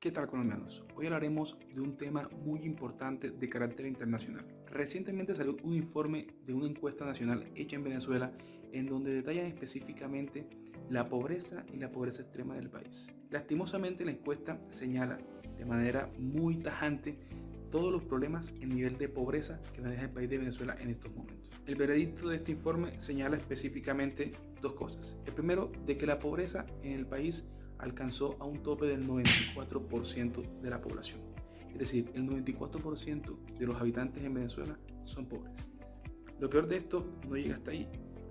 ¿Qué tal, colombianos? Hoy hablaremos de un tema muy importante de carácter internacional. Recientemente salió un informe de una encuesta nacional hecha en Venezuela en donde detallan específicamente la pobreza y la pobreza extrema del país. Lastimosamente, la encuesta señala de manera muy tajante todos los problemas en nivel de pobreza que maneja el país de Venezuela en estos momentos. El veredicto de este informe señala específicamente dos cosas. El primero, de que la pobreza en el país alcanzó a un tope del 94% de la población. Es decir, el 94% de los habitantes en Venezuela son pobres. Lo peor de esto no llega hasta ahí.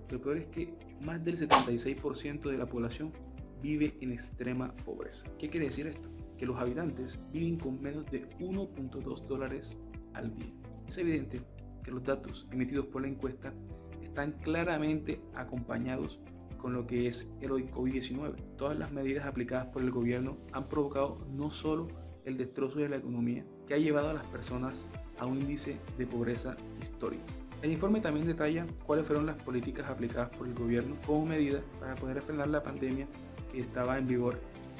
Lo peor es que más del 76% de la población vive en extrema pobreza. ¿Qué quiere decir esto? Que los habitantes viven con menos de $1.2 al día. Es evidente que los datos emitidos por la encuesta están claramente acompañados con lo que es el hoy COVID-19. Todas las medidas aplicadas por el gobierno han provocado no solo el destrozo de la economía, que ha llevado a las personas a un índice de pobreza histórico. El informe también detalla cuáles fueron las políticas aplicadas por el gobierno como medida para poder frenar la pandemia que estaba en vigor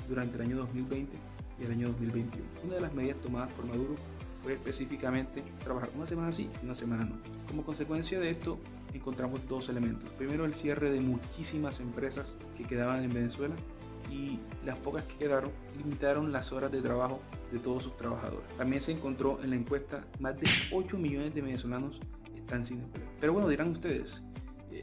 durante el año 2020 y el año 2021. Una de las medidas tomadas por Maduro fue específicamente trabajar una semana sí y una semana no. Como consecuencia de esto encontramos dos elementos. Primero, el cierre de muchísimas empresas que quedaban en Venezuela, y las pocas que quedaron limitaron las horas de trabajo de todos sus trabajadores. También se encontró en la encuesta más de 8 millones de venezolanos están sin empleo. Pero bueno, dirán ustedes,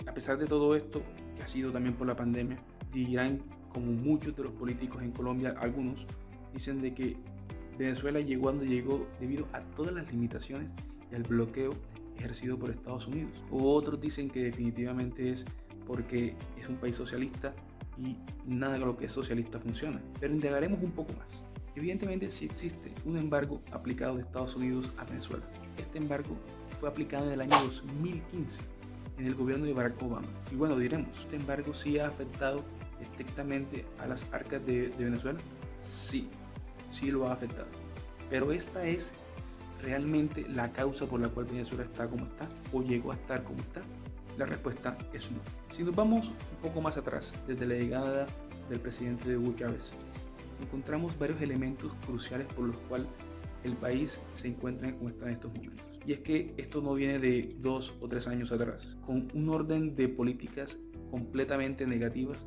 a pesar de todo esto, que ha sido también por la pandemia, dirán, como muchos de los políticos en Colombia, algunos dicen de que Venezuela llegó donde llegó debido a todas las limitaciones y al bloqueo ejercido por Estados Unidos. Otros dicen que definitivamente es porque es un país socialista y nada de lo que es socialista funciona. Pero indagaremos un poco más. Evidentemente sí existe un embargo aplicado de Estados Unidos a Venezuela. Este embargo fue aplicado en el año 2015 en el gobierno de Barack Obama. Y bueno, diremos, ¿este embargo sí ha afectado estrictamente a las arcas de Venezuela? Sí lo ha afectado. Pero esta es realmente la causa por la cual Venezuela está como está o llegó a estar como está. La respuesta es no. Si nos vamos un poco más atrás, desde la llegada del presidente Hugo Chávez, encontramos varios elementos cruciales por los cuales el país se encuentra como está en estos momentos. Y es que esto no viene de 2 o 3 años atrás, con un orden de políticas completamente negativas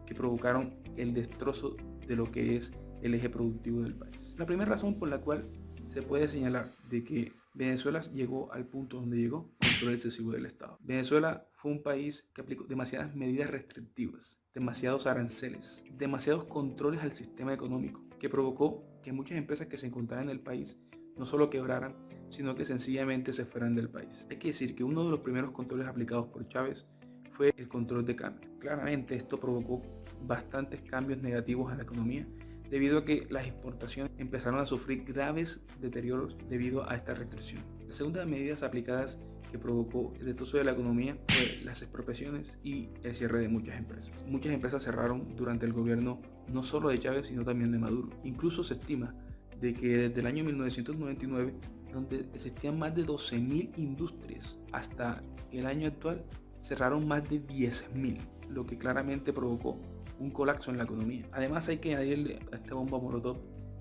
que provocaron el destrozo de lo que es el eje productivo del país. La primera razón por la cual se puede señalar de que Venezuela llegó al punto donde llegó, control excesivo del Estado. Venezuela fue un país que aplicó demasiadas medidas restrictivas, demasiados aranceles, demasiados controles al sistema económico, que provocó que muchas empresas que se encontraban en el país no solo quebraran, sino que sencillamente se fueran del país. Hay que decir que uno de los primeros controles aplicados por Chávez fue el control de cambio. Claramente esto provocó bastantes cambios negativos a la economía, debido a que las exportaciones empezaron a sufrir graves deterioros debido a esta restricción. La segunda de las medidas aplicadas que provocó el destrozo de la economía fue las expropiaciones y el cierre de muchas empresas. Muchas empresas cerraron durante el gobierno no solo de Chávez, sino también de Maduro. Incluso se estima de que desde el año 1999, donde existían más de 12.000 industrias, hasta el año actual cerraron más de 10.000, lo que claramente provocó un colapso en la economía. Además, hay que añadirle a esta bomba molotov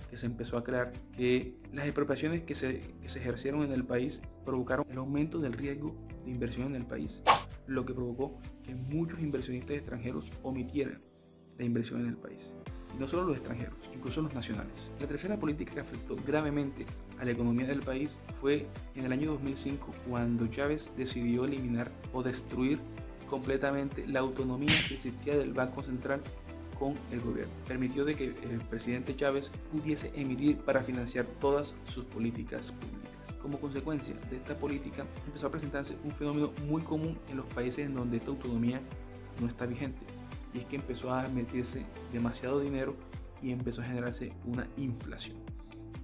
que se empezó a crear que las expropiaciones que se ejercieron en el país provocaron el aumento del riesgo de inversión en el país, lo que provocó que muchos inversionistas extranjeros omitieran la inversión en el país. Y no solo los extranjeros, incluso los nacionales. La tercera política que afectó gravemente a la economía del país fue en el año 2005, cuando Chávez decidió eliminar o destruir completamente la autonomía que existía del Banco Central con el gobierno. Permitió de que el presidente Chávez pudiese emitir para financiar todas sus políticas públicas. Como consecuencia de esta política empezó a presentarse un fenómeno muy común en los países en donde esta autonomía no está vigente, y es que empezó a meterse demasiado dinero y empezó a generarse una inflación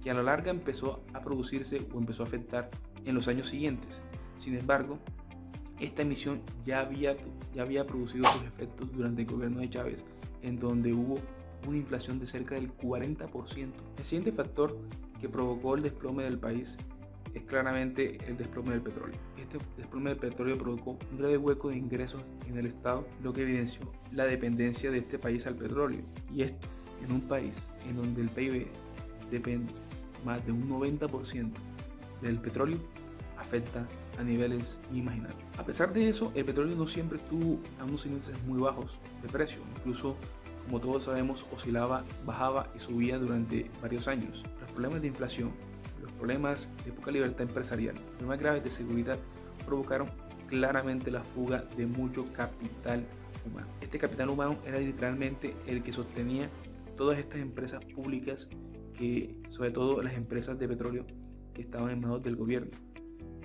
que a la larga empezó a producirse o empezó a afectar en los años siguientes. Sin embargo, esta emisión ya había producido sus efectos durante el gobierno de Chávez, en donde hubo una inflación de cerca del 40%. El siguiente factor que provocó el desplome del país es claramente el desplome del petróleo. Este desplome del petróleo provocó un grave hueco de ingresos en el Estado, lo que evidenció la dependencia de este país al petróleo. Y esto en un país en donde el PIB depende más de un 90% del petróleo, afecta a niveles inimaginables. A pesar de eso, el petróleo no siempre estuvo a unos índices muy bajos de precio, incluso, como todos sabemos, oscilaba, bajaba y subía durante varios años. Los problemas de inflación, los problemas de poca libertad empresarial, los problemas graves de seguridad provocaron claramente la fuga de mucho capital humano. Este capital humano era literalmente el que sostenía todas estas empresas públicas, que sobre todo las empresas de petróleo que estaban en manos del gobierno,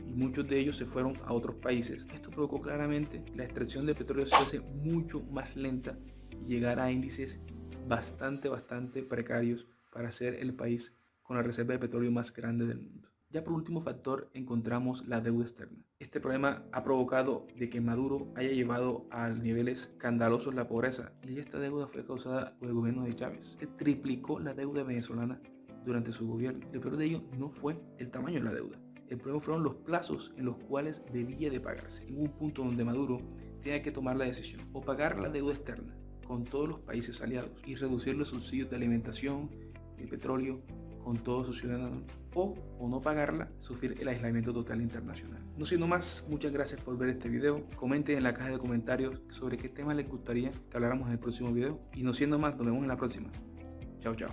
y muchos de ellos se fueron a otros países. Esto provocó claramente la extracción de petróleo se hace mucho más lenta y llegar a índices bastante precarios para ser el país con la reserva de petróleo más grande del mundo. Ya por último factor encontramos la deuda externa. Este problema ha provocado de que Maduro haya llevado a niveles escandalosos la pobreza, y esta deuda fue causada por el gobierno de Chávez, que triplicó la deuda venezolana durante su gobierno. Lo peor de ello no fue el tamaño de la deuda, el problema fueron los plazos en los cuales debía de pagarse. Hubo un punto donde Maduro tenía que tomar la decisión: o pagar la deuda externa con todos los países aliados y reducir los subsidios de alimentación y petróleo con todos sus ciudadanos, o no pagarla, sufrir el aislamiento total internacional. No siendo más, muchas gracias por ver este video. Comenten en la caja de comentarios sobre qué tema les gustaría que habláramos en el próximo video, y no siendo más, nos vemos en la próxima. Chao, chao.